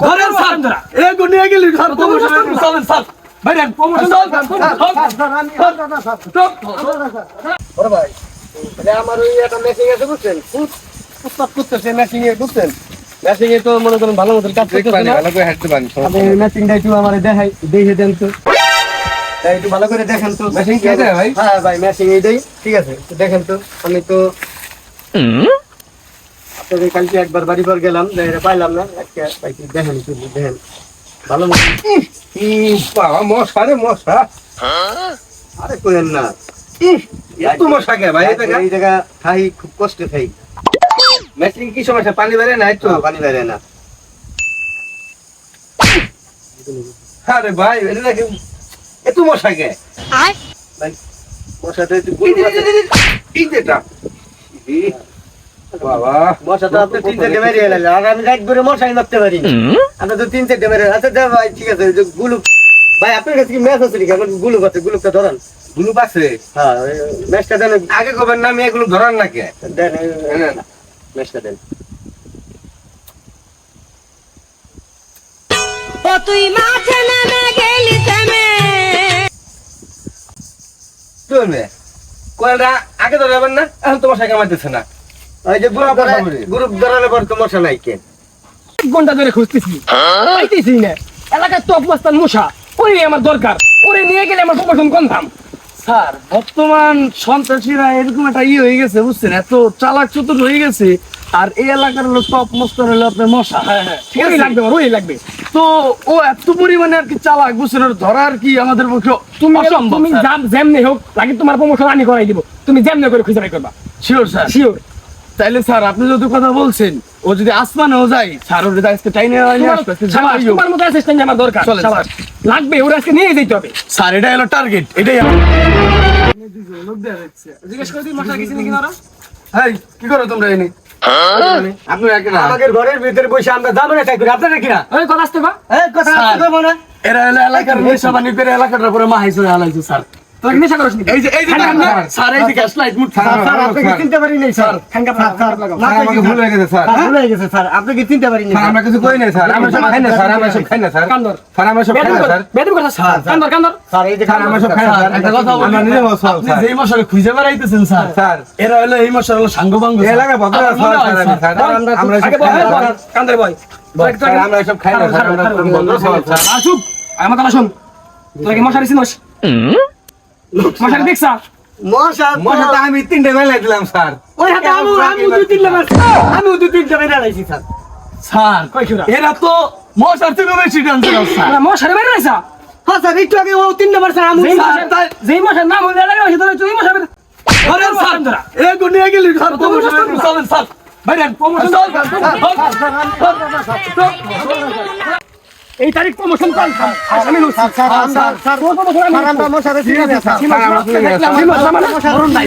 ধরেন স্যার এগো নিয়ে গেলি স্যার প্রমোশন চলেন স্যার বাইরেন প্রমোশন ওরে ভাই এটা আমার ওই একটা মেশিং আছে বুঝছেন খুব উৎপাত করতেছে মেশিং এ বুঝছেন মেশিং এ তো মনে করেন ভালো মতন কাজ করতেছে না ভালো করে হাঁটতে পারেন আপনি মেশিংটা একটু আমারে দেখে দেন তো তাই একটু ভালো করে দেখেন তো মেশিং কি আছে ভাই? হ্যাঁ ভাই মেশিং এইটাই ঠিক আছে একটু দেখেন তো আমি তো আপনাদের কালকে একবার বাড়ি পর গেলাম দেখে পাইলাম না একটা পাইছি দেখেন একটু দেখেন ভালো মতন বাবা মশা রে মশা আরে করেন না এত মশা কে ভাই এই জায়গা খাই খুব কষ্টে খাই মেশিং কি সমস্যা পানি বেরে না একটু পানি বেড়ে না আরে ভাই এটা নাকি এত মশা কে ভাই মশাটা একটু এই যেটা বাবা মশা তো আপনি 3-4 মেরে এলেন আর আমি রাত ভরে মশাই মারতে পারি আপনি তো 3-4 মেরে আচ্ছা দেখ ভাই ঠিক আছে যে গুলু ভাই আপনার কাছে কি ম্যাচ আছে নাকি আমার গুলু আছে গুলুটা ধরেন গুলুপ আছে হ্যাঁ ম্যাচটা দেন আগে কবেন না আমি এগুলো ধরার না কে দেন না ম্যাচটা দেন ও তুই মাঠে নেমে গেলি থেমে চলবে কোনটা আগে ধরাবেন না এখন তোমার সাইকেল মারতেছে না ওই যে গ্রুপ ধরালে পর তো মশা নাই কেন ঘন্টা ধরে খুঁজতেছি পাইতেছি না এলাকার টপ মাস্তান মশা ওরে আমার দরকার ওরে নিয়ে গেলে আমার প্রমোশন কনফার্ম। স্যার বর্তমান সন্ত্রাসীরা এরকম একটা হয়ে গেছে বুঝছেন এত চালাক চতুর হয়ে গেছে আর এই এলাকার হলো টপ মস্তান হলো আপনার মশা ঠিক ওই আছে লাগবে আমার, ওই লাগবে। তো ও এত পরিমাণে আর কি চালাক বুঝছেন ওর ধরা আর কি আমাদের পক্ষে তুমি অসম্ভব তুমি যেমনি হোক লাগে তোমার প্রমোশন আমি করাই দিব, তুমি যেমনি করে খুঁজে বাই করবা শিওর স্যার শিওর। তাইলে স্যার আপনি যদি কথা বলছেন ও যদি আসমানেও যায় স্যার ওর আজকে টাইনে নিয়ে আসবে আজকে যাওয়াই হোক। তোমার মতো অ্যাসিস্ট্যান্ট আমার দরকার চলেন, সাবাস। লাগবে ওরা আজকে নিয়ে যেতে হবে। স্যার এটাই হলো টার্গেট এটাই আমার জিজ্ঞেস করে দিই মশা গেছে নাকি ওরা? এই কি করো তোমরা এনে আপনি একে না আমাদের ঘরের ভিতরে বসে আমরা যাবো না তাই করে আপনারা কি না ওই কথা আসতে বা এই কথা স্যার। আসতে না এরা হলো এলাকার নেশা বানি করে এলাকাটা পুরো মাহাইছে হালাইছে স্যার তোরা কি নেশা করিস নাকি? এই যে স্যার এই যে গ্যাস লাইট মুঠ স্যার আপনাকে চিনতে পারি নাই স্যার খানকা স্যার আমাকে ভুল হয়ে গেছে স্যার স্যার ভুলে গেছে স্যার আপনাকে চিনতে পারি নাই স্যার আমরা কিছু কই নাই স্যার আমরা সব খাই না স্যার আমরা সব খাই না স্যার কান্দর স্যার আমরা সব খাই না স্যার বেদম কথা কান্দর কান্দর স্যার এই যে স্যার আমরা সব খাই না স্যার একটা কথা বলি আমরা নিজে বলছি আপনি স্যার যেই মশাকে খুঁজে বেড়াইতেছেন স্যার স্যার এরা হলো এই মশা হলো সাঙ্গবাঙ্গ এই এলাকায় ভদ্র আমার মনে হয়, স্যার স্যার। আমরা আগে সব খাই না স্যার কান্দর বয় স্যার আমরা সব খাই না স্যার আমরা ভদ্র স্যার আসুক আমার কথা শোন, তোরা কি মশারি চিনোস? মশারি দেখছা? মশা মশা তো আমি 3টে মেলে দিলাম স্যার ওই হাতে আমি 2-3 মারছি আমি 2-3 মেরে আইছি স্যার স্যার কই কিরা? এরা তো মশার থেকে বেশি ডান্সার স্যার তোরা মশারি বের রাইছা? হ্যাঁ স্যার একটু আগে ও 3 মারছে আমি যেই মশার নাম হইলে লাগে ওই ধরে তুই মশা বের ধরেন স্যার এগো নিয়ে গেলি স্যার প্রমোশন চলেন স্যার বাইরেন প্রমোশন এই তারিখ প্রমোশন কনফার্ম আমি স্যার স্যার স্যার আমরা মশারে চিনি না স্যার স্যার আমরা চলে গেছি স্যার। মরণ নাই।